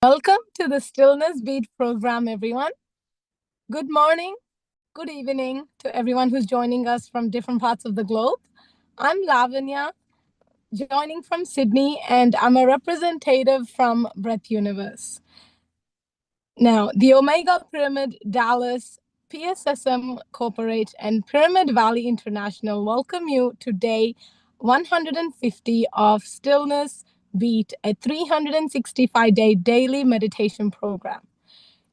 Welcome to the Stillness Beat program, everyone. Good morning, good evening to everyone who's joining us from different parts of the globe. I'm Lavanya, joining from Sydney, and I'm a representative from Breath Universe. Now, the Omega Pyramid Dallas, PSSM Corporate, and Pyramid Valley International welcome you to day 150 of Stillness Beat, a 365-day daily meditation program.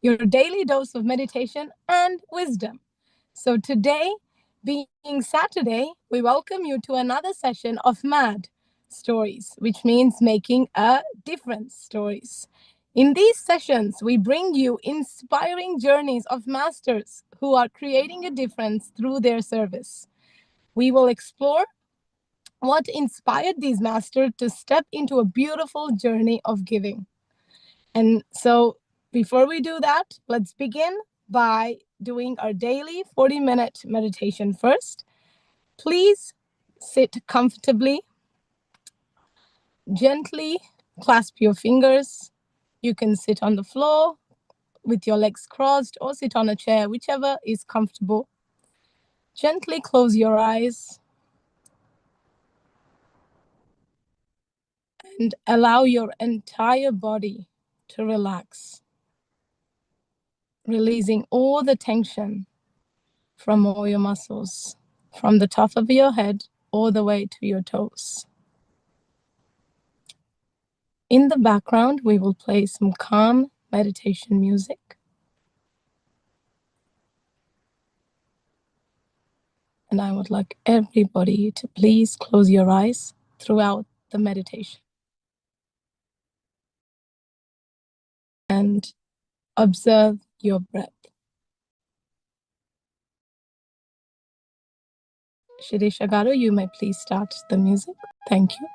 Your daily dose of meditation and wisdom. So today, being Saturday, we welcome you to another session of MAD stories, which means making a difference stories. In these sessions, we bring you inspiring journeys of masters who are creating a difference through their service. We will explore what inspired these masters to step into a beautiful journey of giving. And so before we do that, let's begin by doing our daily 40-minute meditation first. Please sit comfortably, gently clasp your fingers. You can sit on the floor with your legs crossed or sit on a chair, whichever is comfortable. Gently close your eyes and allow your entire body to relax, releasing all the tension from all your muscles, from the top of your head all the way to your toes. In the background, we will play some calm meditation music. And I would like everybody to please close your eyes throughout the meditation and observe your breath. Shri Shakahara, you may please start the music. Thank you.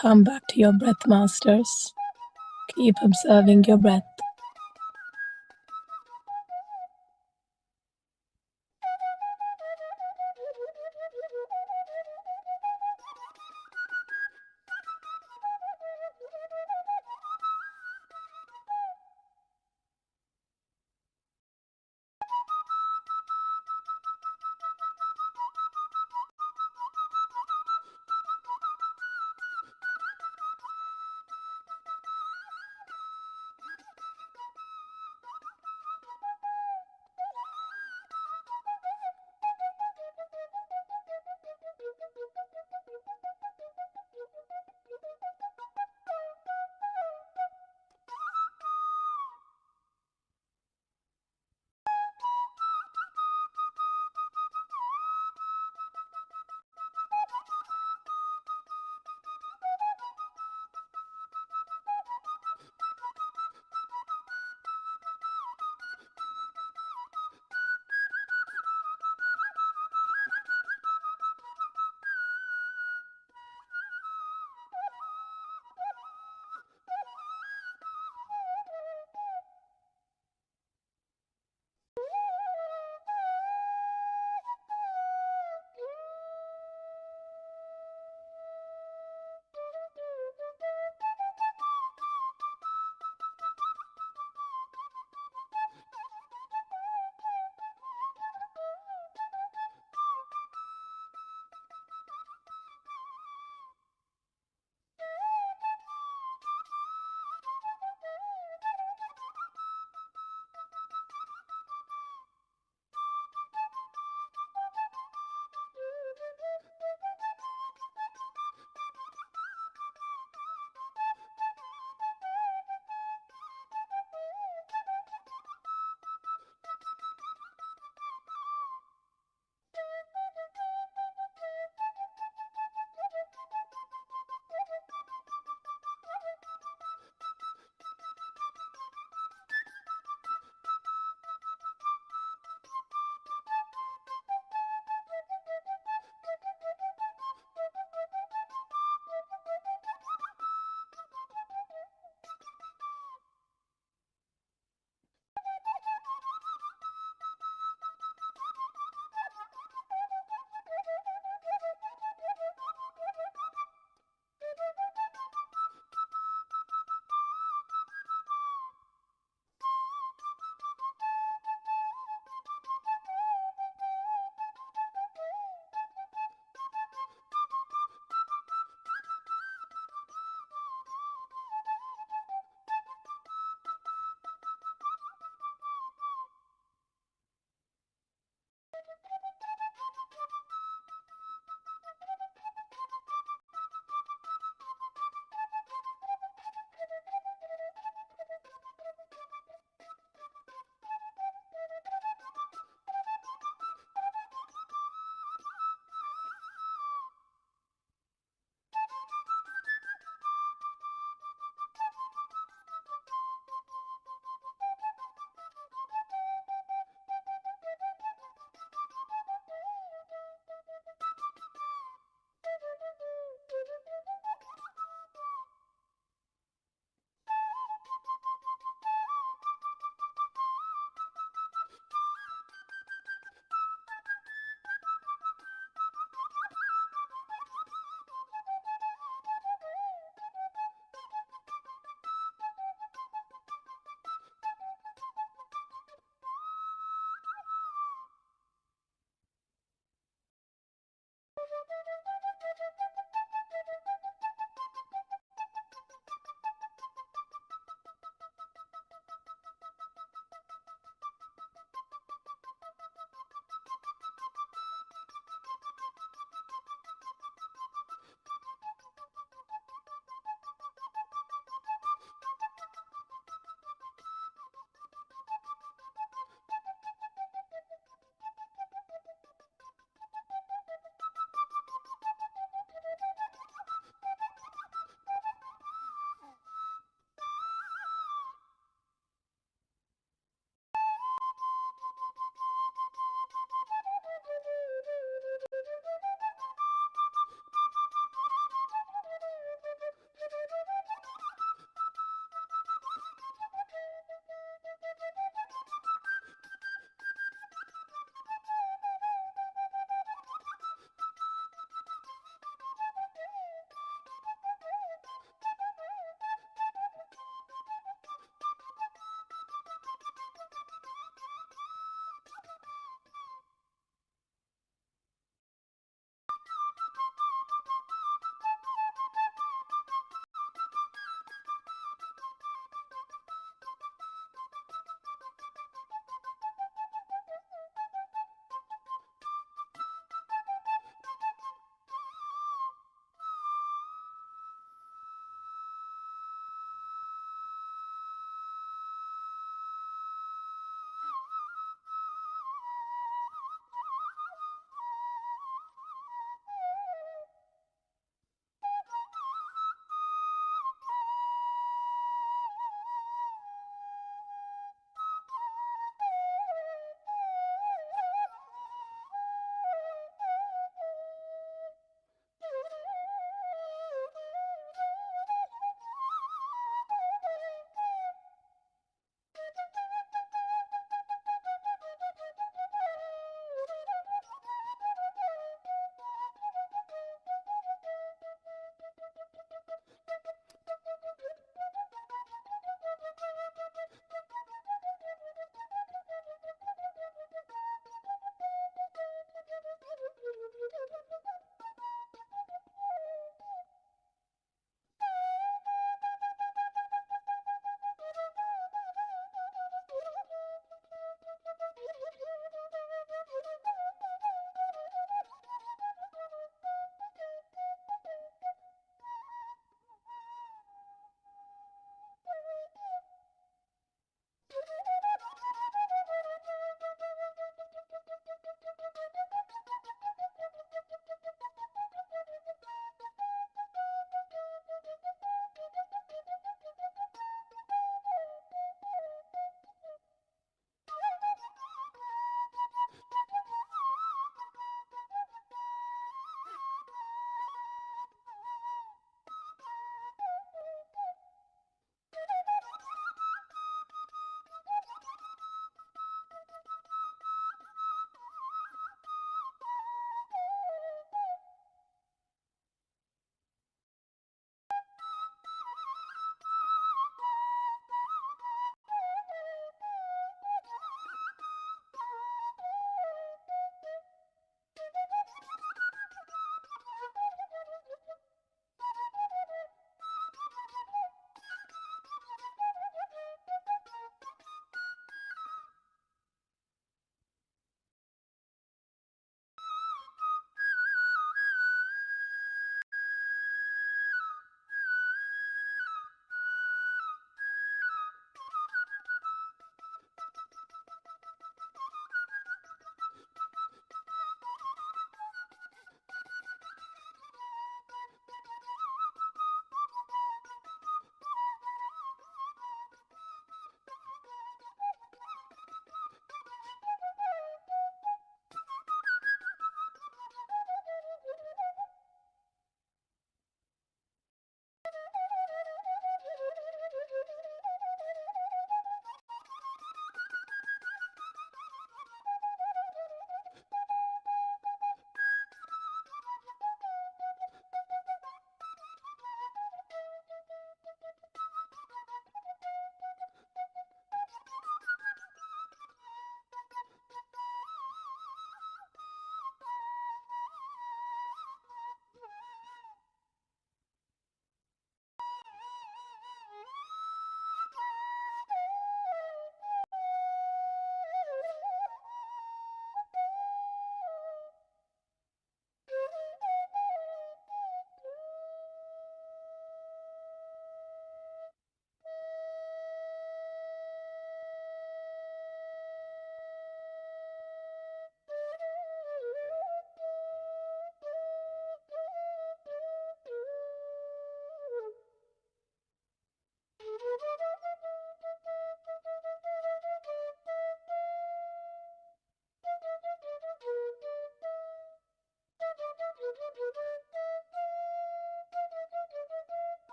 Come back to your breath, masters. Keep observing your breath.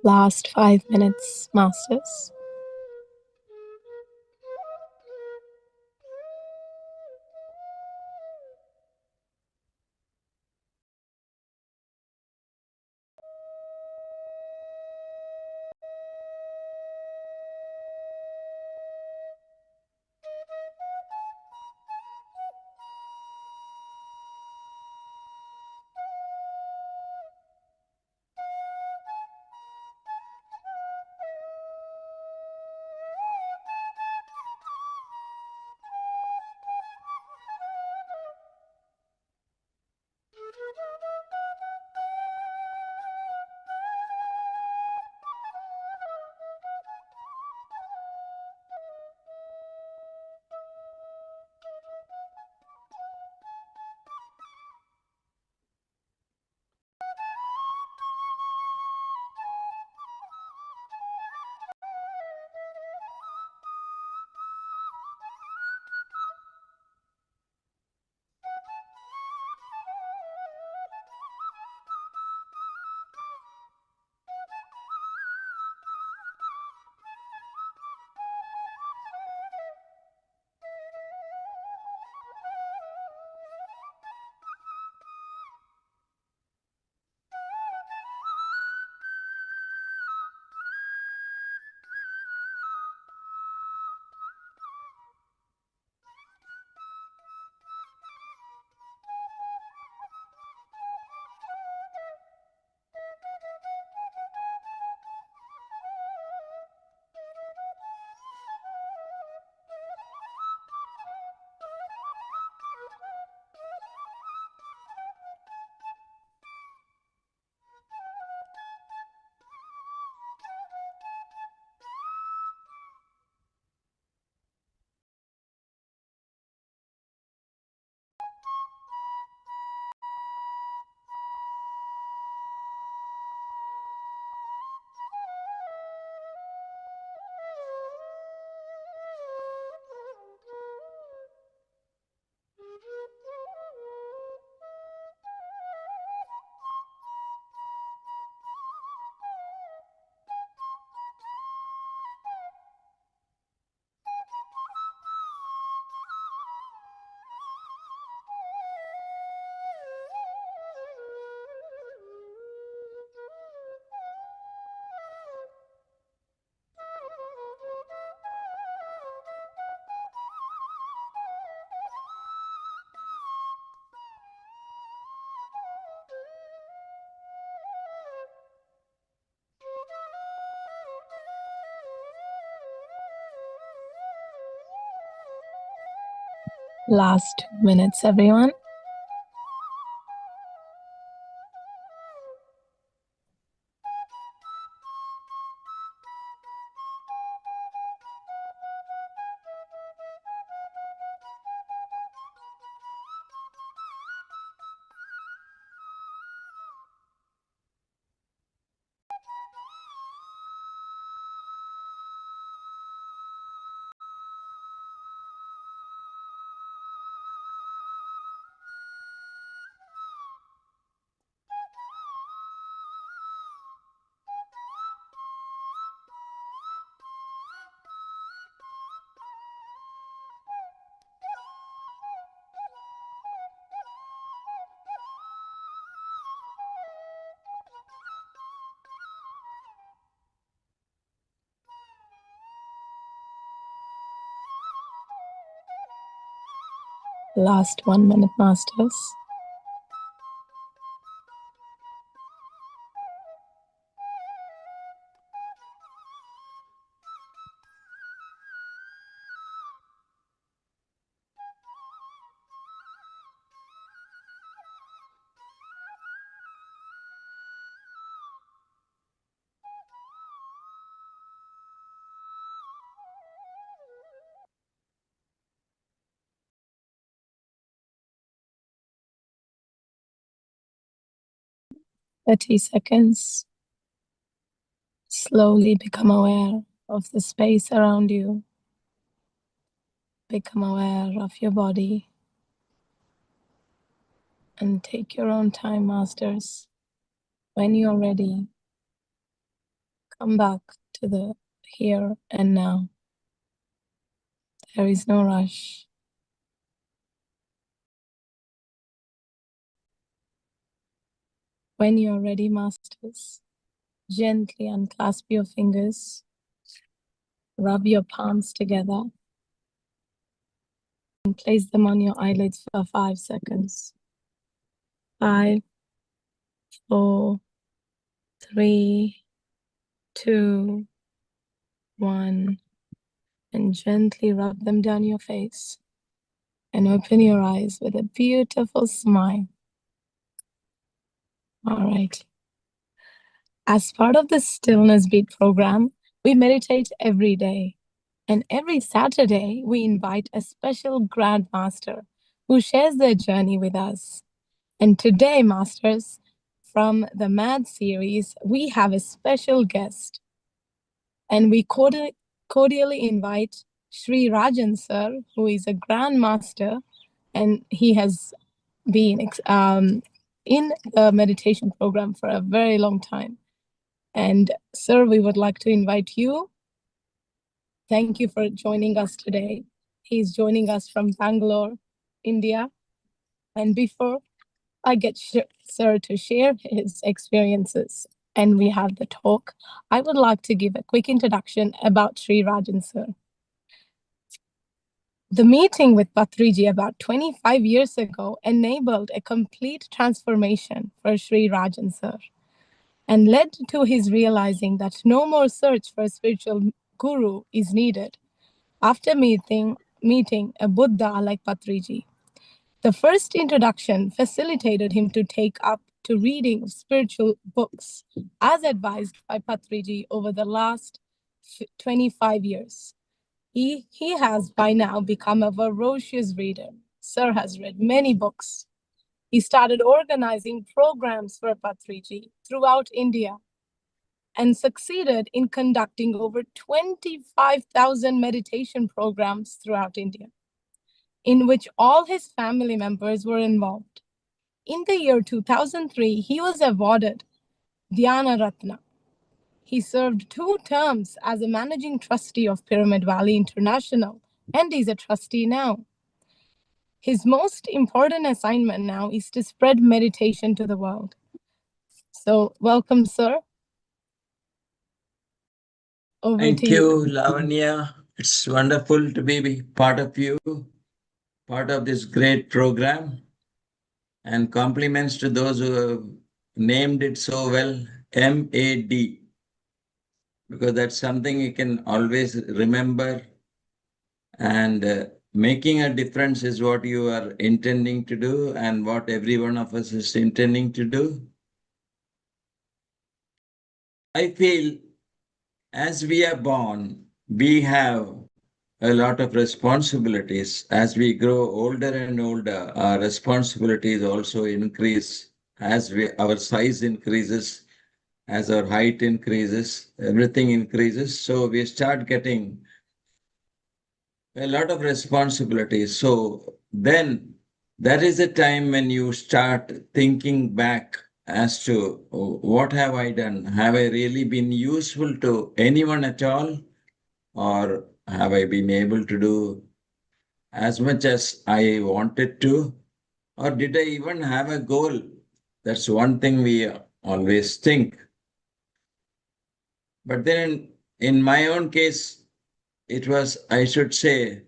Last 5 minutes, masters. Last 2 minutes, everyone. Last 1 minute, masters. "30 seconds. Slowly become aware of the space around you. Become aware of your body. And take your own time, masters. When you're ready, Come back to the here and now. There is no rush. When you're ready, masters, gently unclasp your fingers, rub your palms together, and place them on your eyelids for 5 seconds. 5, 4, 3, 2, 1, and gently rub them down your face and open your eyes with a beautiful smile. All right. As part of the Stillness Beat program, we meditate every day. And every Saturday, we invite a special grandmaster who shares their journey with us. And today, masters, from the MAD series, we have a special guest. And we cordially invite Sri Rajan sir, who is a grandmaster, and he has been in the meditation program for a very long time. And sir, we would like to invite you. Thank you for joining us today. He's joining us from Bangalore, India. And before I get sir to share his experiences and we have the talk, I would like to give a quick introduction about Sri Rajan sir. The meeting with Patriji about 25 years ago enabled a complete transformation for Sri Rajan sir and led to his realizing that no more search for a spiritual guru is needed after meeting a Buddha like Patriji. The first introduction facilitated him to take up to reading of spiritual books as advised by Patriji over the last 25 years. He has by now become a voracious reader. Sir has read many books. He started organizing programs for Patriji throughout India and succeeded in conducting over 25,000 meditation programs throughout India, in which all his family members were involved. In the year 2003, he was awarded Dhyana Ratna. He served 2 terms as a managing trustee of Pyramid Valley International, and he's a trustee now. His most important assignment now is to spread meditation to the world. So, welcome, sir. Over Thank to you, Lavanya. It's wonderful to be part of you, part of this great program. And compliments to those who have named it so well, MAD, because that's something you can always remember. And making a difference is what you are intending to do and what every one of us is intending to do. I feel as we are born, we have a lot of responsibilities. As we grow older and older, our responsibilities also increase. As our size increases, as our height increases, everything increases. So we start getting a lot of responsibilities. So then that is the time when you start thinking back as to what have I done? Have I really been useful to anyone at all? Or have I been able to do as much as I wanted to? Or did I even have a goal? That's one thing we always think. But then in my own case, it was, I should say,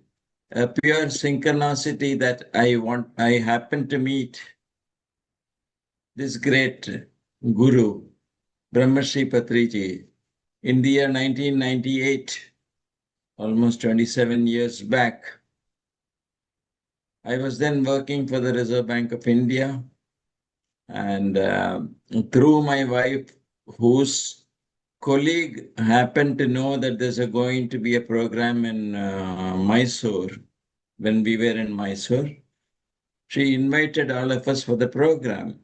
a pure synchronicity that I happened to meet this great guru, Brahmarshi Patriji, in the year 1998, almost 27 years back. I was then working for the Reserve Bank of India, and through my wife, whose colleague happened to know that there's going to be a program in Mysore when we were in Mysore. She invited all of us for the program.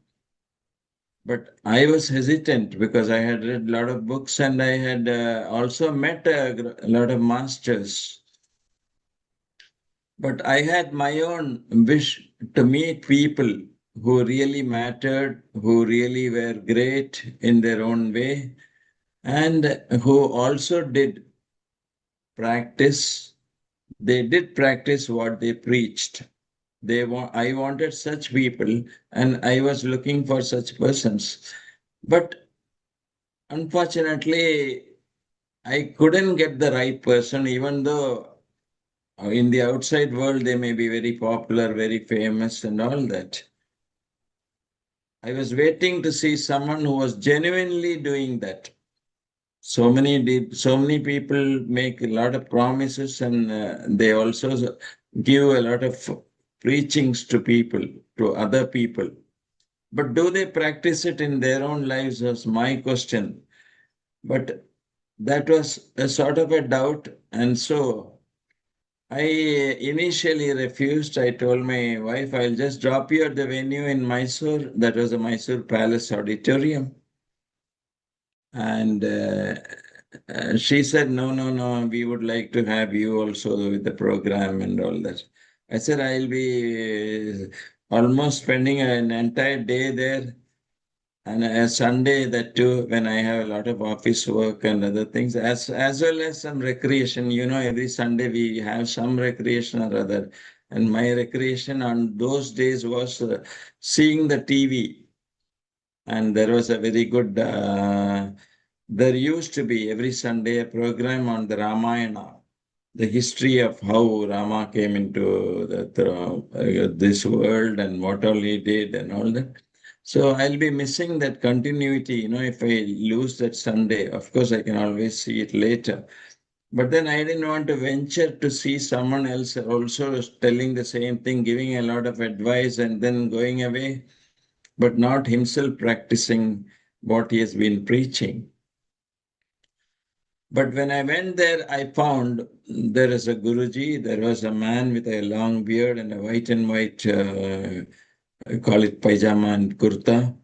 But I was hesitant because I had read a lot of books and I had also met a lot of masters. But I had my own wish to meet people who really mattered, who really were great in their own way. and who also did practice. They did practice what they preached. I wanted such people, and I was looking for such persons. But unfortunately, I couldn't get the right person, even though in the outside world they may be very popular, very famous, and all that. I was waiting to see someone who was genuinely doing that. So many people make a lot of promises, and they also give a lot of preachings to people, to other people. But do they practice it in their own lives was my question. But that was a sort of a doubt. And so I initially refused. I told my wife, I'll just drop you at the venue in Mysore. That was a Mysore Palace Auditorium. And she said, no, no, no, we would like to have you also with the program and all that. I said, I'll be almost spending an entire day there, and a Sunday that too, when I have a lot of office work and other things, as well as some recreation. Every Sunday we have some recreation or other. And my recreation on those days was seeing the TV. And there was a very good, there used to be every Sunday a program on the Ramayana, the history of how Rama came into this world and what all he did and all that. So I'll be missing that continuity, if I lose that Sunday. Of course, I can always see it later. But then I didn't want to venture to see someone else also telling the same thing, giving a lot of advice and then going away, but not himself practicing what he has been preaching. But when I went there, I found there is a Guruji. There was a man with a long beard and a white and white, I call it pajama and kurta.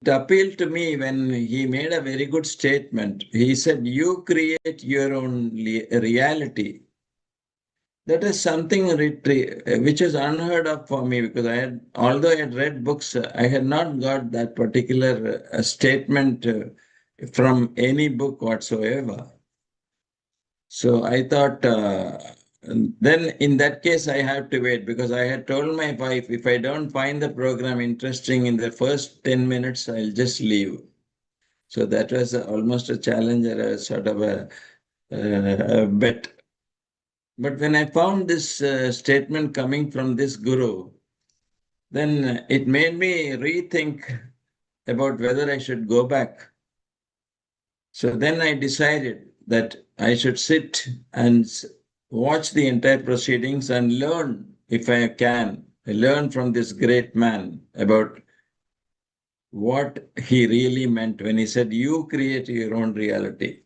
It appealed to me when he made a very good statement. He said, you create your own reality. That is something which is unheard of for me, because although I had read books, I had not got that particular statement from any book whatsoever. So I thought, then in that case, I have to wait, because I had told my wife, if I don't find the program interesting in the first 10 minutes, I'll just leave. So that was almost a challenge, or a sort of a bet. But when I found this statement coming from this guru, then it made me rethink about whether I should go back. So then I decided that I should sit and watch the entire proceedings and learn, if I can, learn from this great man about what he really meant when he said, you create your own reality.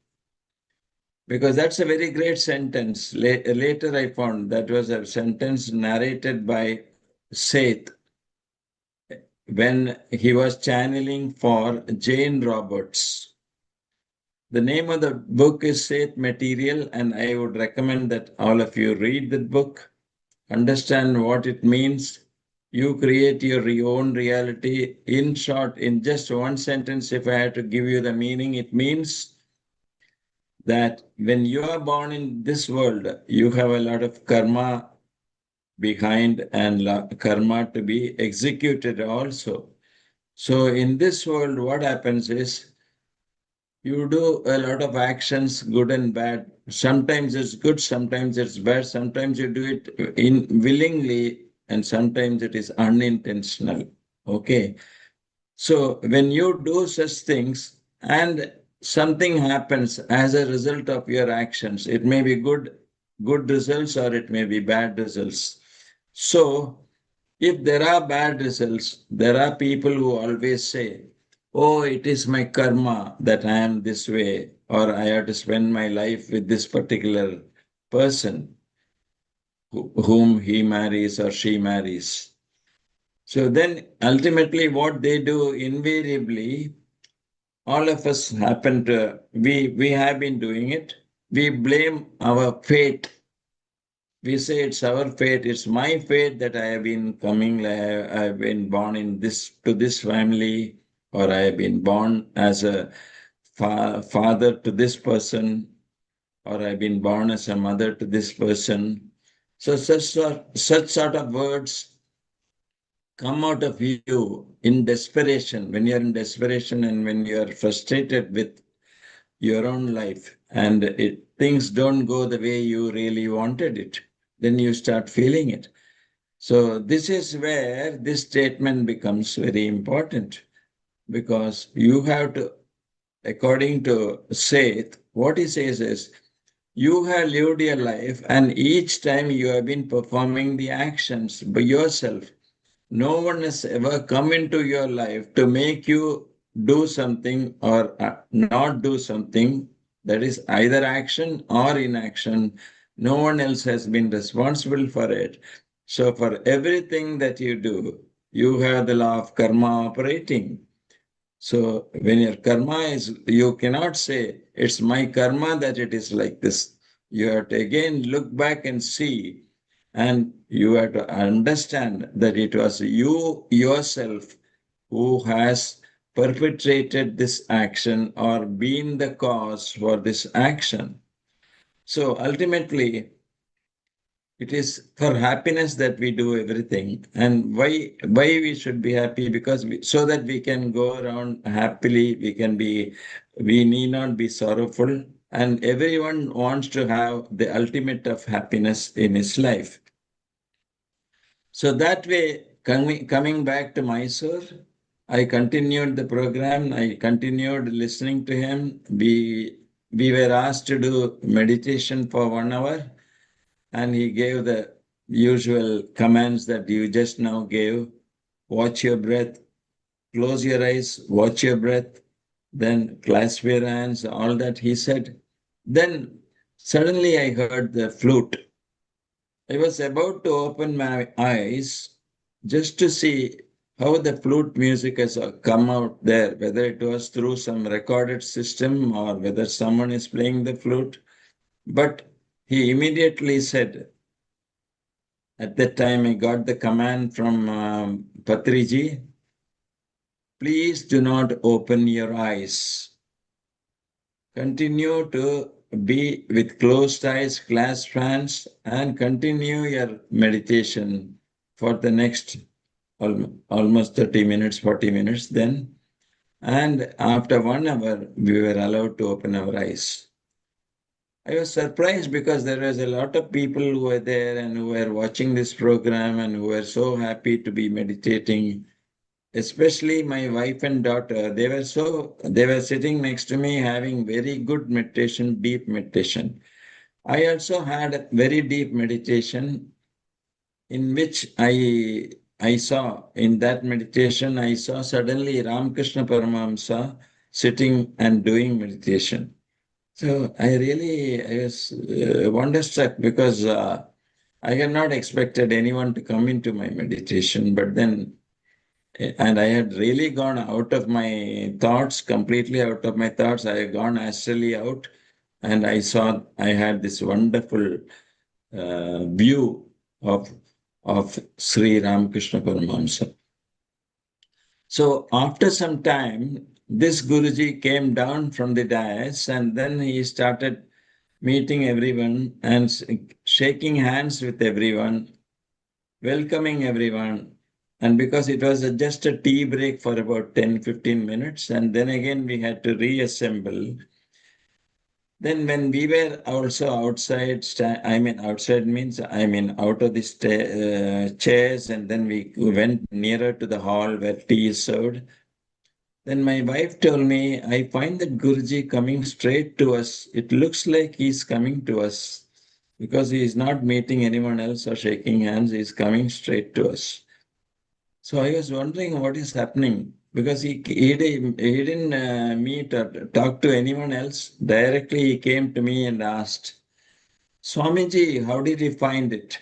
Because that's a very great sentence. Later I found that was a sentence narrated by Seth when he was channeling for Jane Roberts. The name of the book is Seth Material, and I would recommend that all of you read that book, understand what it means. You create your own reality. In short, in just one sentence, if I had to give you the meaning, it means that when you are born in this world, you have a lot of karma behind and karma to be executed also. So in this world, what happens is you do a lot of actions, good and bad. Sometimes it's good, sometimes it's bad, sometimes you do it willingly, and sometimes it is unintentional. Okay. So when you do such things and something happens as a result of your actions, it may be good results or it may be bad results. So if there are bad results, there are people who always say, oh, it is my karma that I am this way, or I have to spend my life with this particular person whom he marries or she marries. So then ultimately what they do invariably, all of us happen to, we have been doing it. We blame our fate. We say it's our fate, it's my fate that I have been coming, I have been born in this, to this family, or I have been born as a father to this person, or I've been born as a mother to this person. So such sort of words come out of you in desperation, when you're in desperation and when you're frustrated with your own life and things don't go the way you really wanted it, then you start feeling it. So this is where this statement becomes very important, because you have to, according to Seth, what he says is, you have lived your life and each time you have been performing the actions by yourself. No one has ever come into your life to make you do something or not do something. That is either action or inaction. No one else has been responsible for it. So, for everything that you do, you have the law of karma operating. So, when your karma is, you cannot say, it's my karma that it is like this. You have to again look back and see, and you have to understand that it was you yourself who has perpetrated this action or been the cause for this action. So ultimately, it is for happiness that we do everything. And why we should be happy? Because so that we can go around happily, we need not be sorrowful. And everyone wants to have the ultimate of happiness in his life. So that way, coming back to Mysore, I continued the program. I continued listening to him. We were asked to do meditation for 1 hour, and he gave the usual commands that you just now gave. Watch your breath, close your eyes, watch your breath, then clasp your hands, all that he said. Then suddenly I heard the flute. I was about to open my eyes just to see how the flute music has come out there, whether it was through some recorded system or whether someone is playing the flute. But he immediately said, at that time, I got the command from Patriji, please do not open your eyes. Continue to be with closed eyes, clasped hands, and continue your meditation for the next almost 30 minutes, 40 minutes then. And after 1 hour, we were allowed to open our eyes. I was surprised because there was a lot of people who were there and who were watching this program and who were so happy to be meditating. Especially my wife and daughter, they were sitting next to me having very good meditation, deep meditation. I also had a very deep meditation in which I saw, in that meditation, I saw suddenly Ramakrishna Paramahamsa sitting and doing meditation. So I was wonderstruck because I had not expected anyone to come into my meditation, but then, and I had really gone out of my thoughts, completely out of my thoughts. I had gone astrally out, and I had this wonderful view of Sri Ramakrishna Paramahamsa. So after some time, this Guruji came down from the dais, and then he started meeting everyone and shaking hands with everyone, welcoming everyone. And because it was just a tea break for about 10-15 minutes, and then again we had to reassemble. Then when we were also outside, outside means, out of the chairs, and then we went nearer to the hall where tea is served. Then my wife told me, I find that Guruji coming straight to us. It looks like he's coming to us because he is not meeting anyone else or shaking hands. He's coming straight to us. So I was wondering what is happening because he didn't meet or talk to anyone else. Directly he came to me and asked, Swamiji, how did you find it?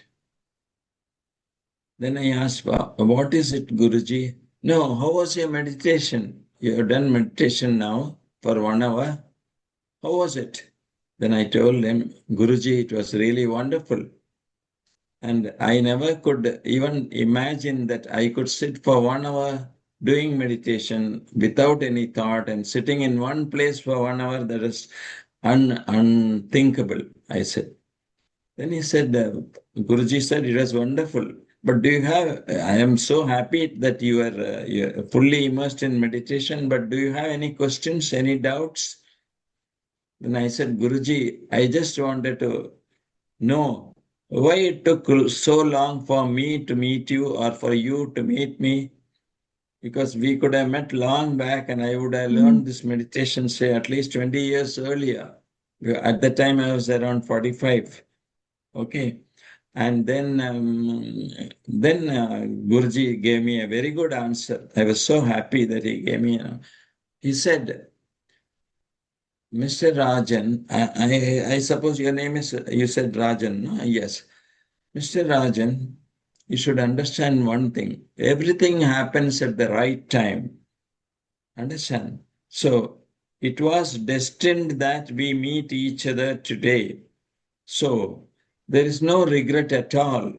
Then I asked, what is it, Guruji? No, how was your meditation? You have done meditation now for 1 hour. How was it? Then I told him, Guruji, it was really wonderful. And I never could even imagine that I could sit for 1 hour doing meditation without any thought and sitting in one place for 1 hour, that is unthinkable, I said. Then he said, Guruji said, it was wonderful. But do you have, I am so happy that you are fully immersed in meditation, but do you have any questions, any doubts? Then I said, Guruji, I just wanted to know why it took so long for me to meet you or for you to meet me, because we could have met long back and I would have Mhm. learned this meditation, say, at least 20 years earlier. At the time, I was around 45. Okay. And then Guruji gave me a very good answer. I was so happy that he gave me. He said, Mr. Rajan, I suppose your name is, you said Rajan, no? Yes. Mr. Rajan, you should understand one thing. Everything happens at the right time. Understand? So it was destined that we meet each other today. So there is no regret at all.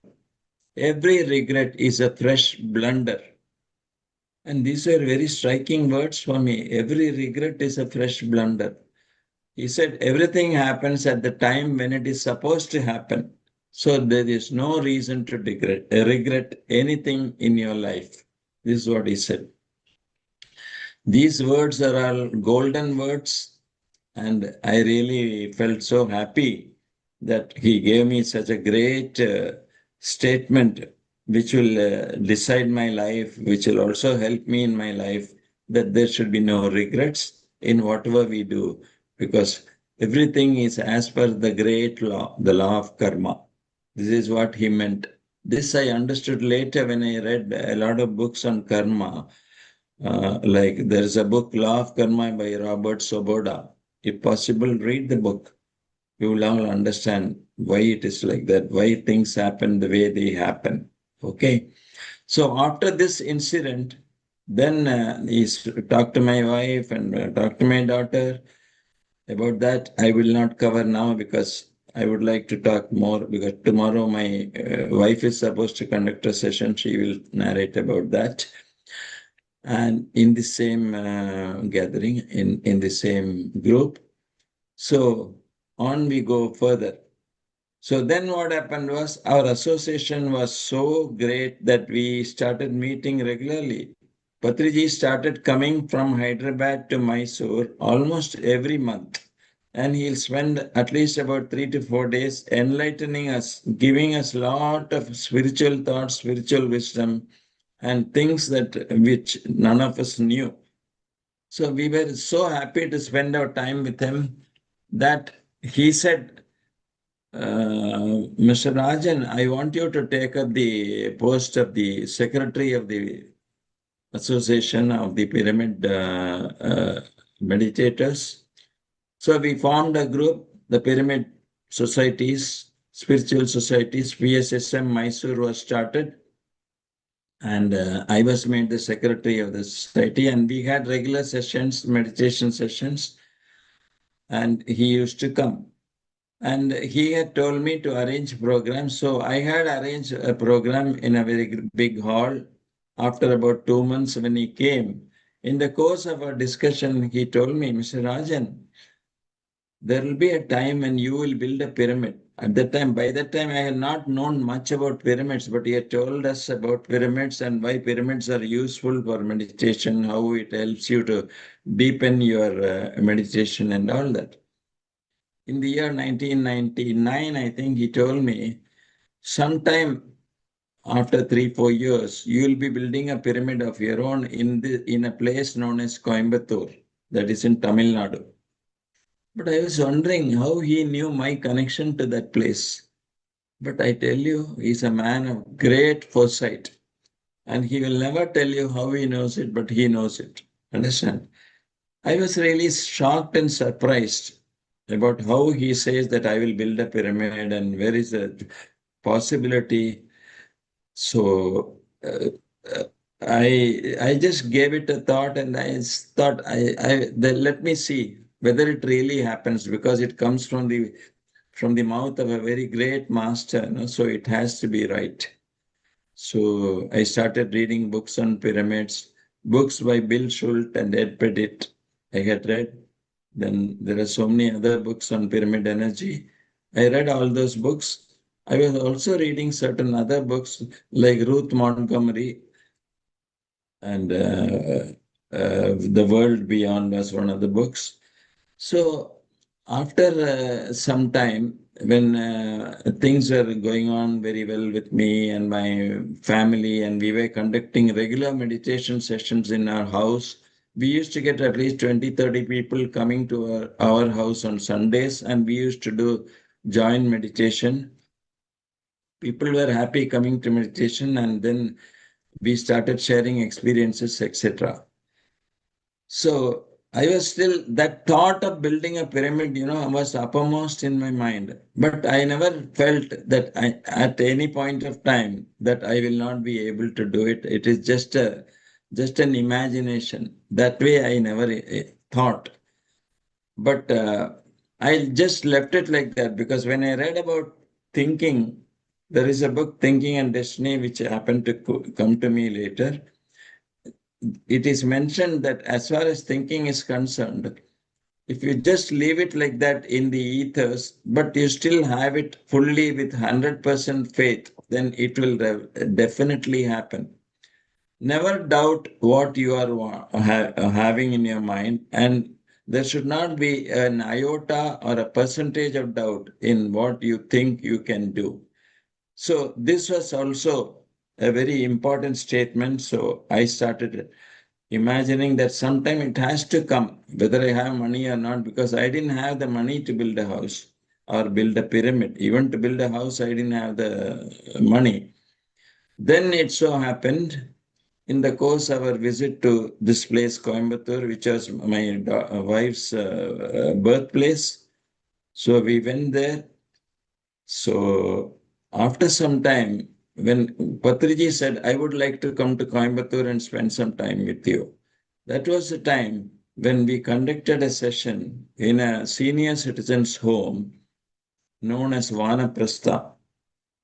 Every regret is a fresh blunder. And these are very striking words for me. Every regret is a fresh blunder. He said everything happens at the time when it is supposed to happen. So there is no reason to regret anything in your life. This is what he said. These words are all golden words, and I really felt so happy that he gave me such a great statement which will decide my life, which will also help me in my life, that there should be no regrets in whatever we do, because everything is as per the great law, the law of karma. This is what he meant. This I understood later when I read a lot of books on karma. Like there is a book, Law of Karma by Robert Soboda. If possible, read the book. You will all understand why it is like that, why things happen the way they happen. Okay. So after this incident, then he talked to my wife and talked to my daughter about that. I will not cover now because I would like to talk more, because tomorrow my wife is supposed to conduct a session. She will narrate about that. And in the same gathering, in the same group. So on we go further. So then what happened was our association was so great that we started meeting regularly. Patriji started coming from Hyderabad to Mysore almost every month. And he'll spend at least about 3 to 4 days enlightening us, giving us a lot of spiritual thoughts, spiritual wisdom, and things that which none of us knew. So we were so happy to spend our time with him that he said, Mr. Rajan, I want you to take up the post of the secretary of the Association of the Pyramid Meditators. So we formed a group, the Pyramid Societies, Spiritual Societies, PSSM Mysore was started. And I was made the secretary of the society, and we had regular sessions, meditation sessions, and he used to come. And he had told me to arrange programs. So I had arranged a program in a very big hall. After about 2 months, when he came, in the course of our discussion, he told me, Mr. Rajan, there will be a time when you will build a pyramid. At that time, by that time, I had not known much about pyramids, but he had told us about pyramids and why pyramids are useful for meditation, how it helps you to deepen your meditation and all that. In the year 1999, I think he told me, sometime after 3, 4 years, you will be building a pyramid of your own in a place known as Coimbatore, that is in Tamil Nadu. But I was wondering how he knew my connection to that place. But I tell you, he's a man of great foresight. And he will never tell you how he knows it, but he knows it. Understand? I was really shocked and surprised about how he says that I will build a pyramid and where is the possibility. So uh, I just gave it a thought, and I thought let me see whether it really happens, because it comes from the mouth of a very great master, no? So it has to be right. So I started reading books on pyramids. books by Bill Schultz and Ed Pettit I had read. Then there are so many other books on pyramid energy. I read all those books. I was also reading certain other books like Ruth Montgomery and The World Beyond was one of the books. So after some time, when things were going on very well with me and my family, and we were conducting regular meditation sessions in our house, we used to get at least 20, 30 people coming to our house on Sundays, and we used to do joint meditation. People were happy coming to meditation, and then we started sharing experiences, etc. So I was still, that thought of building a pyramid, was uppermost in my mind. But I never felt that at any point of time that I will not be able to do it. It is just an imagination. That way I never thought. But I just left it like that because when I read about thinking, there is a book, Thinking and Destiny, which happened to come to me later. It is mentioned that as far as thinking is concerned, if you just leave it like that in the ethers, but you still have it fully with 100% faith, then it will definitely happen. Never doubt what you are having in your mind, and there should not be an iota or a percentage of doubt in what you think you can do. So this was also a very important statement. So I started imagining that sometime it has to come, whether I have money or not, because I didn't have the money to build a house or build a pyramid. Even to build a house, I didn't have the money. Then it so happened in the course of our visit to this place, Coimbatore, which was my wife's birthplace. So we went there. So after some time, when Patriji said, I would like to come to Coimbatore and spend some time with you. That was the time when we conducted a session in a senior citizens' home known as Vanaprastha.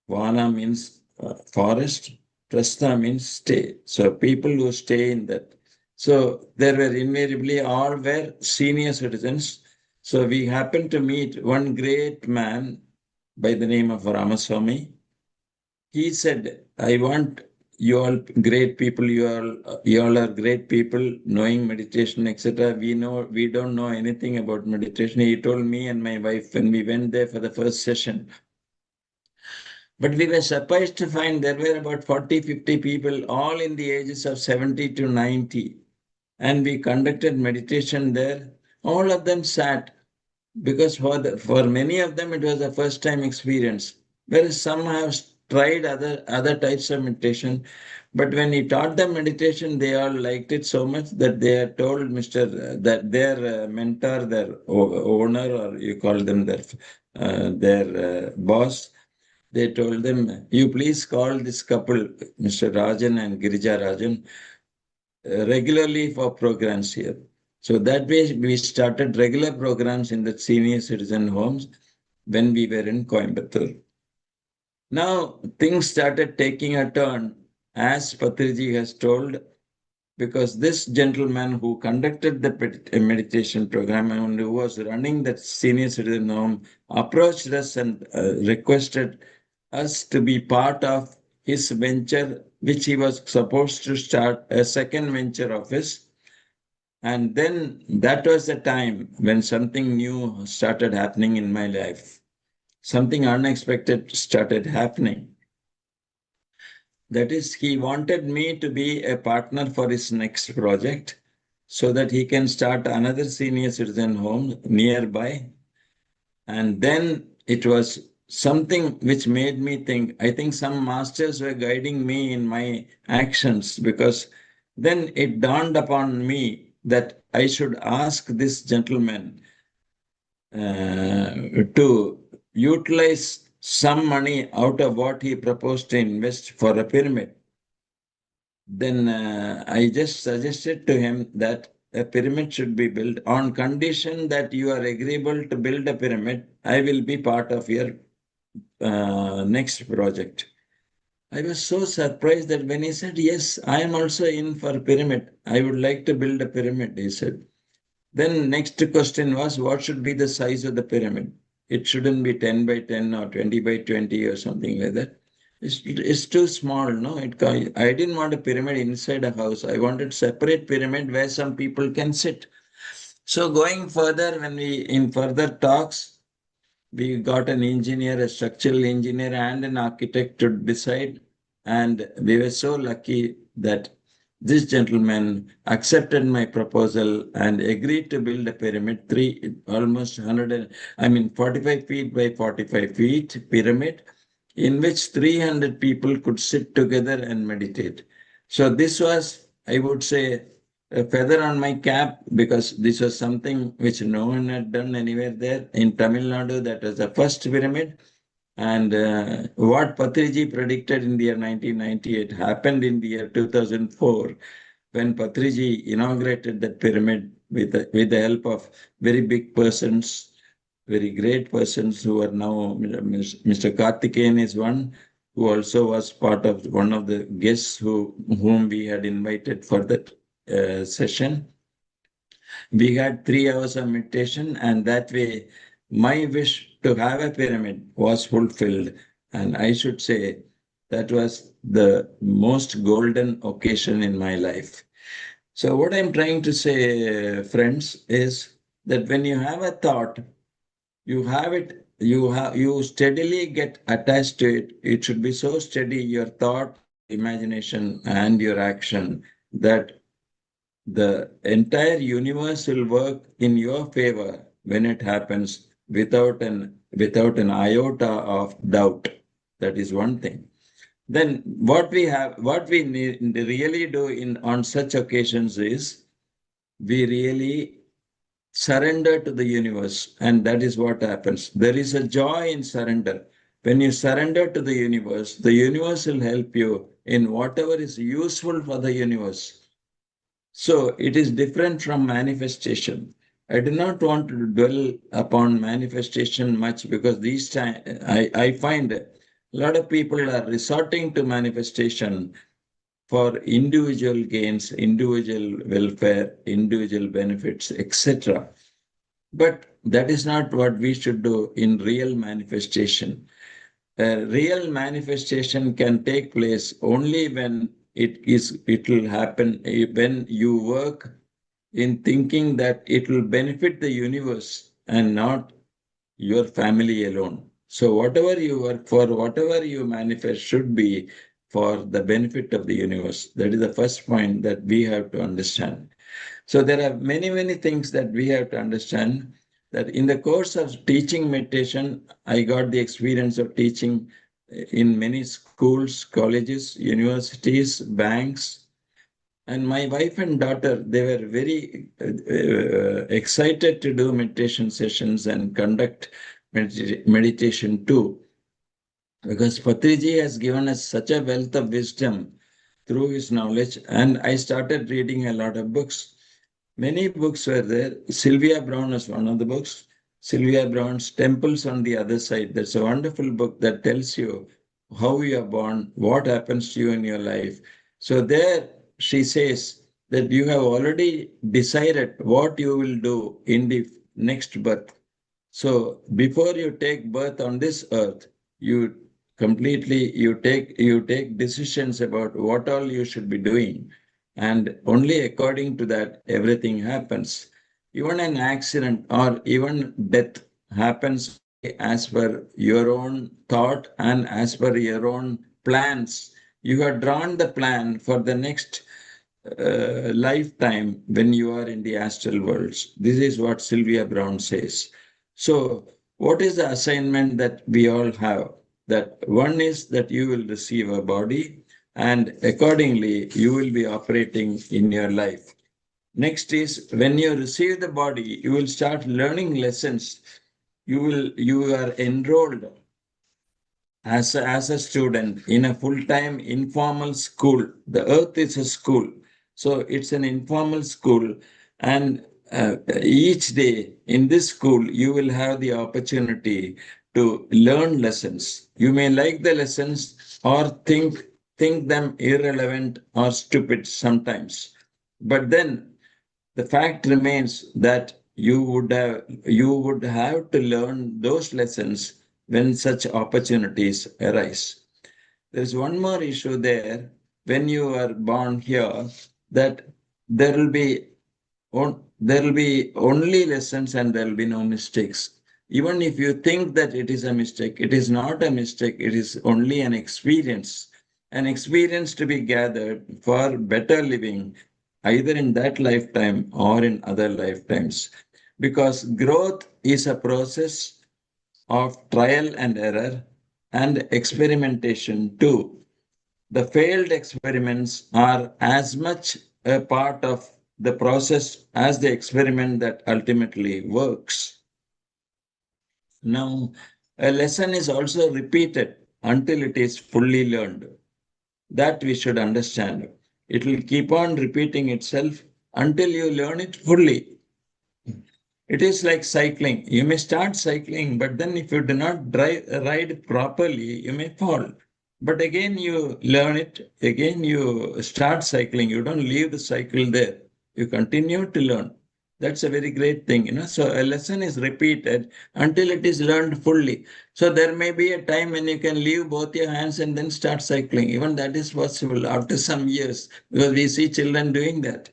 Vana means forest, Prastha means stay. So people who stay in that. So there were invariably all were senior citizens. So we happened to meet one great man by the name of Ramaswamy. He said, I want you all great people, you all are great people knowing meditation, etc. We don't know anything about meditation. He told me and my wife when we went there for the first session. But we were surprised to find there were about 40, 50 people, all in the ages of 70 to 90. And we conducted meditation there. All of them sat because for many of them it was a first time experience, whereas some have tried other types of meditation. But when he taught them meditation, they all liked it so much that they had told that their mentor, their owner, or you call them their boss, they told them, you please call this couple, Mr. Rajan and Girija Rajan, regularly for programs here. So that way we started regular programs in the senior citizen homes when we were in Coimbatore. Now things started taking a turn, as Patriji has told, because this gentleman who conducted the meditation program and who was running that senior citizen home approached us and requested us to be part of his venture, which he was supposed to start a second venture of his. And then that was the time when something new started happening in my life. Something unexpected started happening. That is, he wanted me to be a partner for his next project so that he can start another senior citizen home nearby. And then it was something which made me think, I think some masters were guiding me in my actions, because then it dawned upon me that I should ask this gentleman to utilize some money out of what he proposed to invest for a pyramid. Then I just suggested to him that a pyramid should be built on condition that you are agreeable to build a pyramid. I will be part of your next project. I was so surprised that when he said, yes, I am also in for pyramid. I would like to build a pyramid, he said. Then next question was, what should be the size of the pyramid? It shouldn't be 10 by 10 or 20 by 20 or something like that. It's too small, no? I didn't want a pyramid inside a house. I wanted separate pyramid where some people can sit. So going further, in further talks, we got an engineer, a structural engineer, and an architect to decide. And we were so lucky that this gentleman accepted my proposal and agreed to build a pyramid, almost 45 feet by 45 feet pyramid, in which 300 people could sit together and meditate. So this was, I would say, a feather on my cap because this was something which no one had done anywhere there. In Tamil Nadu, that was the first pyramid. And what Patriji predicted in the year 1998 happened in the year 2004 when Patriji inaugurated that pyramid with the help of very big persons, very great persons who are now, Mr. Karthikeyan is one, who also was part of one of the guests whom we had invited for that session. We had 3 hours of meditation, and that way, my wish to have a pyramid was fulfilled. And I should say that was the most golden occasion in my life. So, what I'm trying to say, friends, is that when you have a thought, you have it, you steadily get attached to it. It should be so steady, your thought, imagination, and your action, that the entire universe will work in your favor when it happens without an iota of doubt. That is one thing. Then what we need, really do on such occasions is we really surrender to the universe, and that is what happens. There is a joy in surrender. When you surrender to the universe will help you in whatever is useful for the universe. So it is different from manifestation. I do not want to dwell upon manifestation much because these time I find a lot of people are resorting to manifestation for individual gains, individual welfare, individual benefits, etc. But that is not what we should do in real manifestation. Real manifestation can take place only when it will happen when you work in thinking that it will benefit the universe and not your family alone. So whatever you work for, whatever you manifest should be for the benefit of the universe. That is the first point that we have to understand. So there are many, many things that we have to understand that in the course of teaching meditation, I got the experience of teaching in many schools, colleges, universities, banks. And my wife and daughter, they were very excited to do meditation sessions and conduct meditation too. Because Patriji has given us such a wealth of wisdom through his knowledge. And I started reading a lot of books. Many books were there. Sylvia Browne was one of the books. Sylvia Browne's Temples on the Other Side. That's a wonderful book that tells you how you are born, what happens to you in your life. So there she says that you have already decided what you will do in the next birth. So before you take birth on this earth, you you take decisions about what all you should be doing, and only according to that everything happens. Even an accident or even death happens only as per your own thought and as per your own plans. You have drawn the plan for the next lifetime when you are in the astral worlds. This is what Sylvia Browne says. So, what is the assignment that we all have? That one is that you will receive a body, and accordingly, you will be operating in your life. Next is when you receive the body, you will start learning lessons. You are enrolled as a student in a full-time informal school. The earth is a school. So it's an informal school. And each day in this school, you will have the opportunity to learn lessons. You may like the lessons or think them irrelevant or stupid sometimes. But then the fact remains that you would have to learn those lessons when such opportunities arise. There is one more issue there. When you are born here, that there will be there will be only lessons and there will be no mistakes. Even if you think that it is a mistake, it is not a mistake, it is only an experience to be gathered for better living, either in that lifetime or in other lifetimes. Because growth is a process of trial and error and experimentation too. The failed experiments are as much a part of the process as the experiment that ultimately works. Now, a lesson is also repeated until it is fully learned. That we should understand. It will keep on repeating itself until you learn it fully. It is like cycling. You may start cycling, but then if you do not ride properly, you may fall. But again, you learn it. Again, you start cycling. You don't leave the cycle there. You continue to learn. That's a very great thing, So a lesson is repeated until it is learned fully. So there may be a time when you can leave both your hands and then start cycling. Even that is possible after some years, because we see children doing that.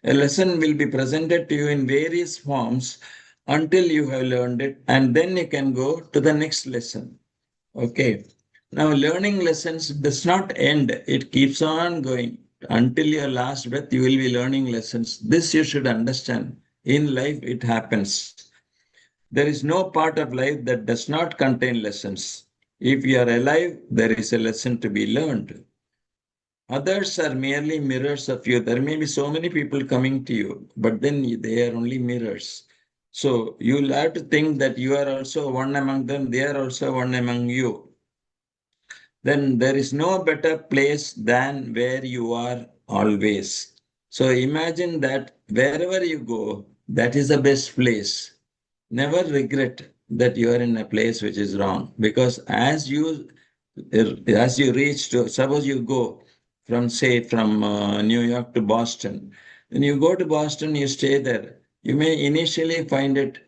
A lesson will be presented to you in various forms until you have learned it, and then you can go to the next lesson. Okay. Now, learning lessons does not end, it keeps on going. Until your last breath, you will be learning lessons. This you should understand. In life, it happens. There is no part of life that does not contain lessons. If you are alive, there is a lesson to be learned. Others are merely mirrors of you. There may be so many people coming to you, but then they are only mirrors. So you'll have to think that you are also one among them, they are also one among you. Then there is no better place than where you are always. So imagine that wherever you go, that is the best place. Never regret that you are in a place which is wrong, because as you reach to, suppose you go from, say, from New York to Boston. When you go to Boston, you stay there. You may initially find it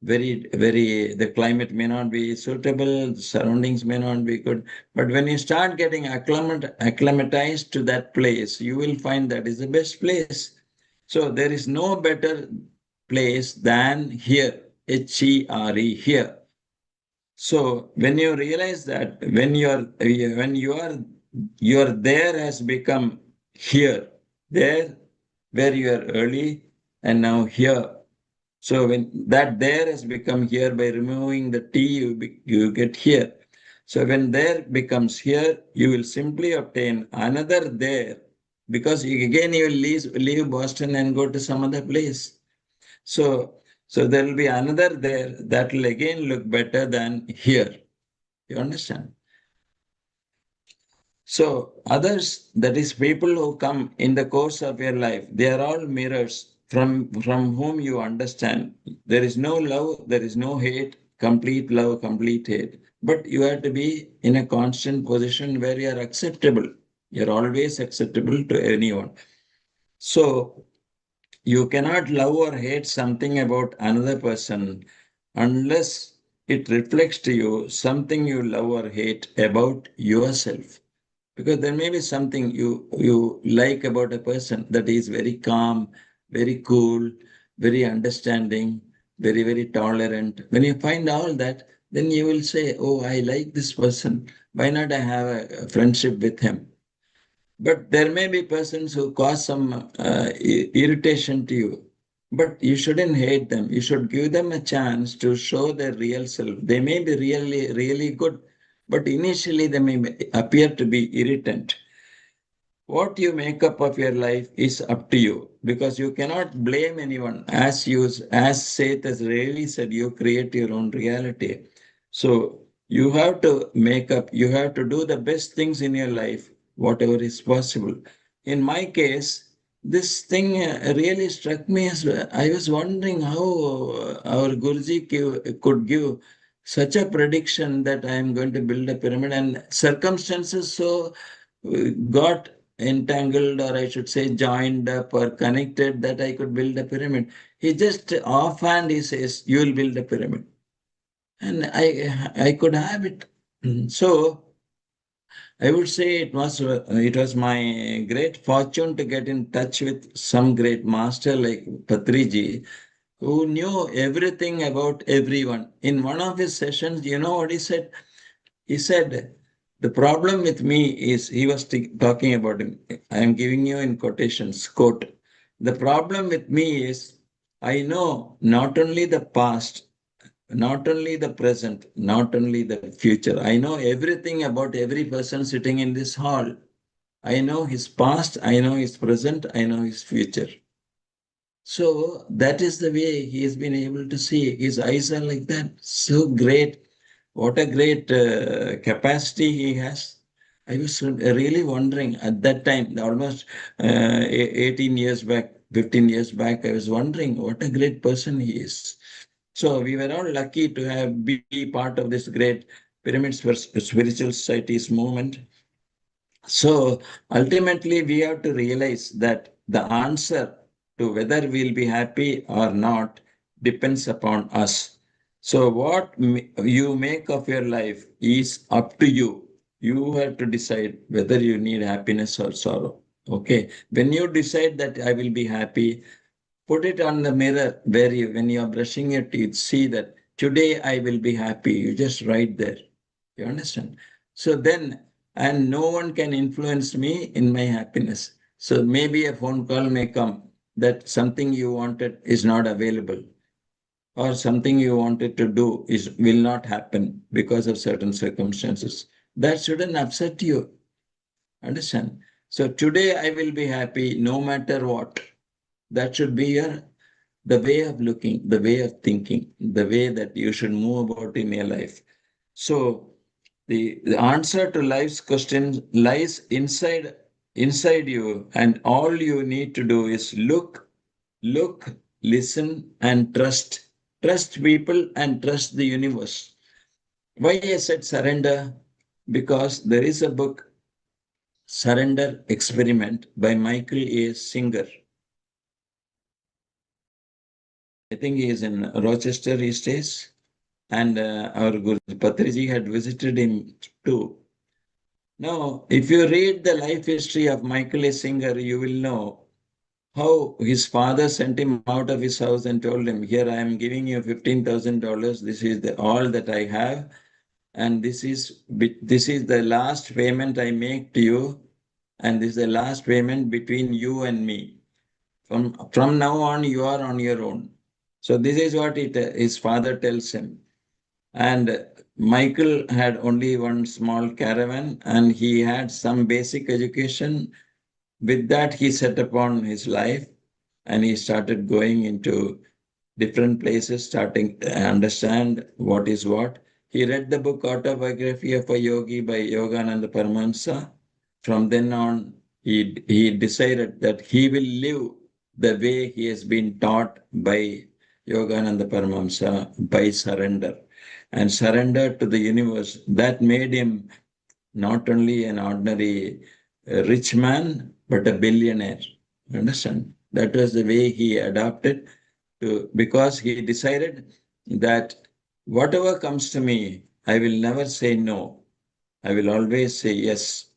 the climate may not be suitable, the surroundings may not be good. But when you start getting acclimatized to that place, you will find that is the best place. So there is no better place than here, HERE, here. So when you realize that when your there has become here, there where you are early and now here. So when that there has become here, by removing the T, you get here. So when there becomes here, you will simply obtain another there, because again you will leave Boston and go to some other place. So, so there will be another there that will again look better than here. You understand? So others, that is people who come in the course of your life, they are all mirrors from whom you understand. There is no love, there is no hate, complete love, complete hate. But you have to be in a constant position where you are acceptable. You're always acceptable to anyone. So you cannot love or hate something about another person unless it reflects to you something you love or hate about yourself. Because there may be something you like about a person, that is very calm, very cool, very understanding, very tolerant. When you find all that, then you will say, oh, I like this person. Why not I have a friendship with him? But there may be persons who cause some irritation to you. But you shouldn't hate them. You should give them a chance to show their real self. They may be really good, but initially they may appear to be irritant. What you make up of your life is up to you, because you cannot blame anyone. As Seth has really said, you create your own reality. So you have to make up, you have to do the best things in your life, whatever is possible. In my case, this thing really struck me as well. I was wondering how our Guruji could give such a prediction that I am going to build a pyramid, and circumstances so got entangled, or I should say joined up or connected, that I could build a pyramid. He just offhand he says, "You will build a pyramid," and I could have it. So I would say it was my great fortune to get in touch with some great master like Patriji, who knew everything about everyone. In one of his sessions, you know what he said? He said, "The problem with me is," he was talking about him. I am giving you in quotations, quote, "The problem with me is I know not only the past, not only the present, not only the future. I know everything about every person sitting in this hall. I know his past, I know his present, I know his future." So that is the way he has been able to see. His eyes are like that. So great. What a great capacity he has. I was really wondering at that time, almost 18 years back, 15 years back, I was wondering what a great person he is. So we were all lucky to have be part of this great Pyramids for Spiritual Societies movement. So ultimately, we have to realize that the answer to whether we'll be happy or not depends upon us. So, what you make of your life is up to you. You have to decide whether you need happiness or sorrow. Okay. When you decide that I will be happy, put it on the mirror where you, when you are brushing your teeth, see that today I will be happy. You just write there. You understand? So then, and no one can influence me in my happiness. So maybe a phone call may come that something you wanted is not available, or something you wanted to do is will not happen because of certain circumstances. That shouldn't upset you. Understand? So today I will be happy no matter what. That should be your the way of looking, the way of thinking, the way that you should move about in your life. So the answer to life's questions lies inside you, and all you need to do is look, listen, and trust. Trust people and trust the universe. Why I said surrender? Because there is a book, Surrender Experiment by Michael A. Singer. I think he is in Rochester, he stays. And our Guru Patriji had visited him too. Now, if you read the life history of Michael A. Singer, you will know how his father sent him out of his house and told him, "Here, I am giving you $15,000. This is all that I have. And this is the last payment I make to you. And this is the last payment between you and me. From now on, you are on your own." So this is what his father tells him. And Michael had only one small caravan, and he had some basic education. With that, he set upon his life, and he started going into different places, starting to understand what is what. He read the book Autobiography of a Yogi by Yogananda Paramahansa. From then on, he decided that he will live the way he has been taught by Yogananda Paramahansa, by surrender. And surrender to the universe. That made him not only an ordinary rich man, but a billionaire. Understand? That was the way he adopted to, because he decided that whatever comes to me, I will never say no. I will always say yes.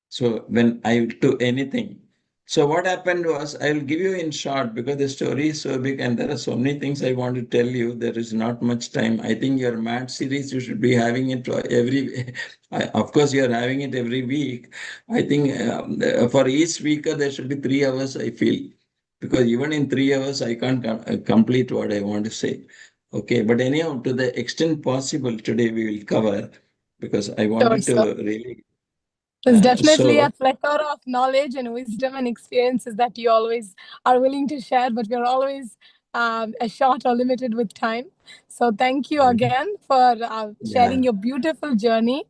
So when I do anything. So what happened was, I will give you in short because the story is so big and there are so many things I want to tell you. There is not much time. I think your MAT series, you should be having it every, of course, you're having it every week. I think for each speaker, there should be 3 hours, I feel, because even in 3 hours, I can't complete what I want to say. Okay, but anyhow, to the extent possible, today we will cover because I Sure, wanted sir. to really. There's definitely a So plethora of knowledge and wisdom and experiences that you always are willing to share, but we're always short or limited with time. So thank you again for sharing yeah, your beautiful journey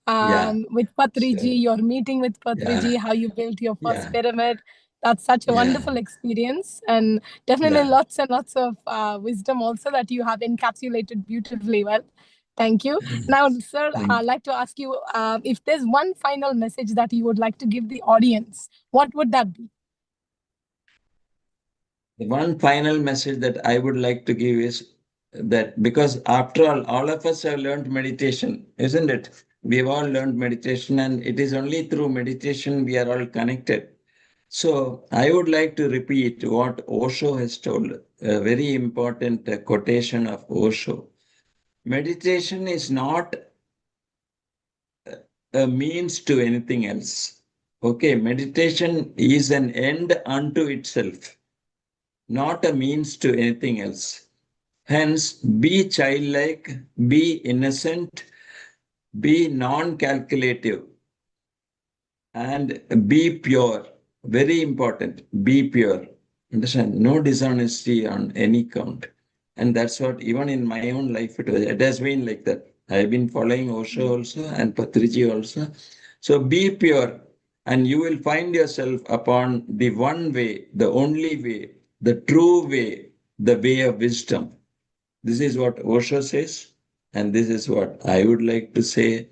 yeah, with so, Patriji, your meeting with yeah, Patriji, how you built your first yeah, pyramid. That's such a Yeah. wonderful experience, and definitely Yeah. lots and lots of wisdom also that you have encapsulated beautifully well. Thank you. Now, sir, Thank I'd like to ask you if there's one final message that you would like to give the audience, what would that be? The one final message that I would like to give is that because after all of us have learned meditation, isn't it? We've all learned meditation, and it is only through meditation we are all connected. So I would like to repeat what Osho has told, a very important quotation of Osho. Meditation is not a means to anything else. Okay, meditation is an end unto itself, not a means to anything else. Hence, be childlike, be innocent, be non calculative, and be pure. Very important. Be pure. Understand? No dishonesty on any count. And that's what, even in my own life, it has been like that. I've been following Osho also and Patriji also. So be pure, and you will find yourself upon the one way, the only way, the true way, the way of wisdom. This is what Osho says, and this is what I would like to say.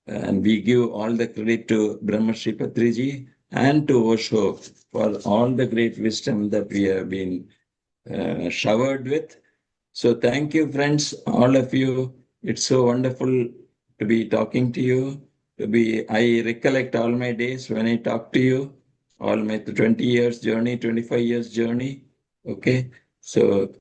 And we give all the credit to Brahmarshi Patriji and to Osho for all the great wisdom that we have been showered with. So thank you, friends, all of you. It's so wonderful to be talking to you. I recollect all my days when I talk to you, all my 20 years journey, 25 years journey. Okay. So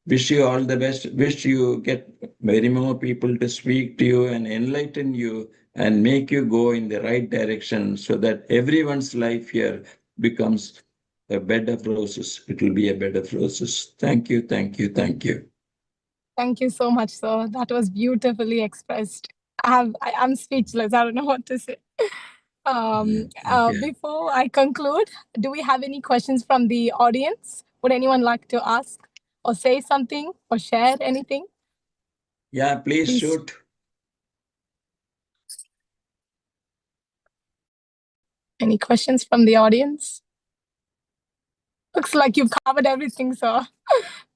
wish you all the best. Wish you get many more people to speak to you and enlighten you and make you go in the right direction so that everyone's life here becomes a bed of roses. It will be a bed of roses. Thank you, thank you, thank you. Thank you so much, sir. That was beautifully expressed. I'm speechless. I don't know what to say. Thank you. Before I conclude, do we have any questions from the audience? Would anyone like to ask or say something or share anything? Yeah, please Please. shoot. Any questions from the audience? Looks like you've covered everything, sir.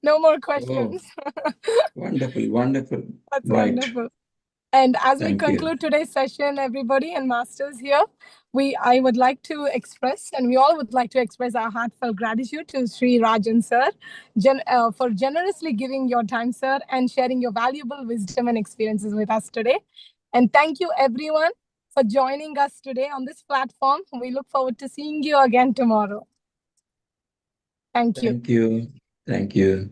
No more Oh, questions. wonderful, wonderful. That's Right. wonderful. And as we Thank you. conclude today's session, everybody and masters here, I would like to express, and we all would like to express our heartfelt gratitude to Sri Rajan sir for generously giving your time, sir, and sharing your valuable wisdom and experiences with us today. And thank you, everyone, for joining us today on this platform. We look forward to seeing you again tomorrow. Thank you. Thank you. Thank you.